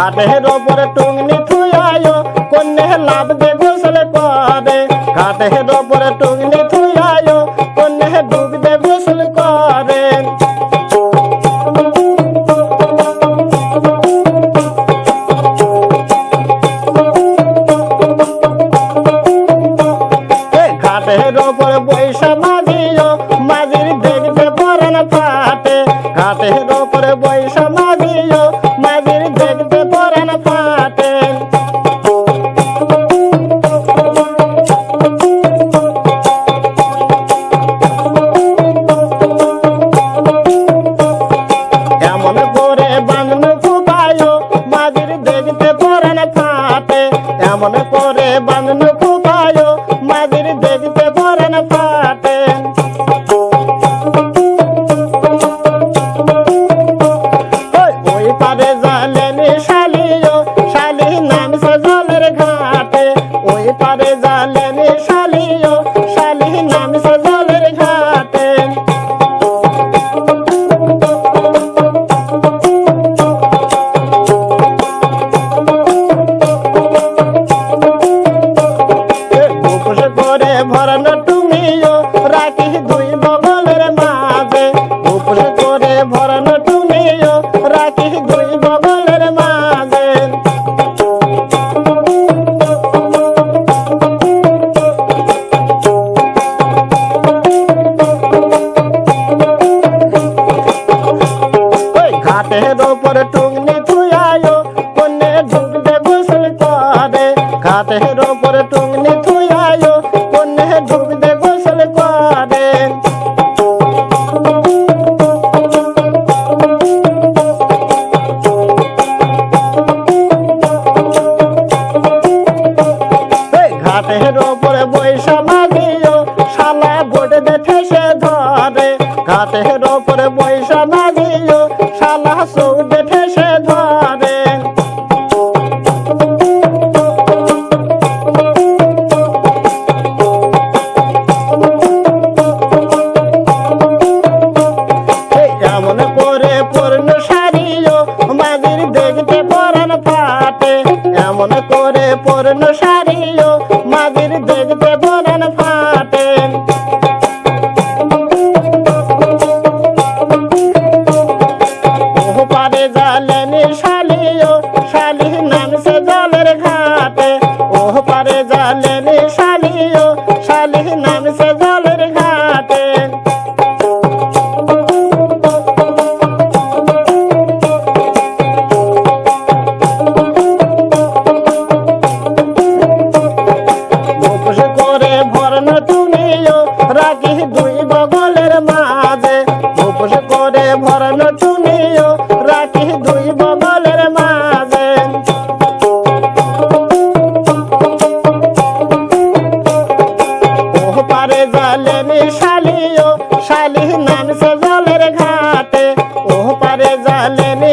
ঘাটের ওপরে টুংনি থুয়ায় কন্যা লাভ দে গোসল করে ঘাটের ওপরে টুংনি থুয়ায় কন্যা ডুব দে গোসল করে ঘাটের ওপরে বৈশা মাঝিও মাঝির দেখতে পরান ফাটে ঘাটের ওপরে বৈশা মাঝিও মাঝির দেখতে পরান ফাটে এমন করে বাঁধন খুবায় মাঝির দেখতে পরান ফাটে এমন করে বাঁধন খুবায় মাঝির দেখতে পরান ফাটে ওই পারে জালেনি শালিও শালি নামছে জলের ঘাটে ওই পারে জালেনি শালিও শালি নামছে জলের ঘাটে ভরানো টুমিও রাখি দুই বগলের মাঝে উপর করে ভরানো টুমিও রাখি দুই বগলের মাঝে ঘাটের ওপর টুংনি থুয়ায় কন্যা ডুব দে গোসল করে ঘাটের ওপর টুংনি থুয়ায় কন্যা ডুব দে গোসল করে ঘাটের ওপরে বৈশা মাঝিও শালা বোট দে ঠেসে ধরে ঘাটের ওপরে বৈশা মাঝিও শালা সৌদে ঠেসে ধরে এমন করে পূর্ণ সারিও মাঝির দেখতে পরান ফাটে এমন করে পূর্ণ সারিও মাঝির দেখতে পরান ফাটে ওহ পারে জালেনি শালিও শালি নামছে জলের ঘাটে ওহ পারে জালেনি শালিও শালি নামছে জলের ঘাটে ভরানো টুনিও রাখি দুই বগলের মাঝে উপোস করে ভরানো টুনিও রাখি দুই বগলের মাঝে ওহ পারে জালেনি শালিও শালি নামছে জলের ঘাটে ওহ পারে জালেনি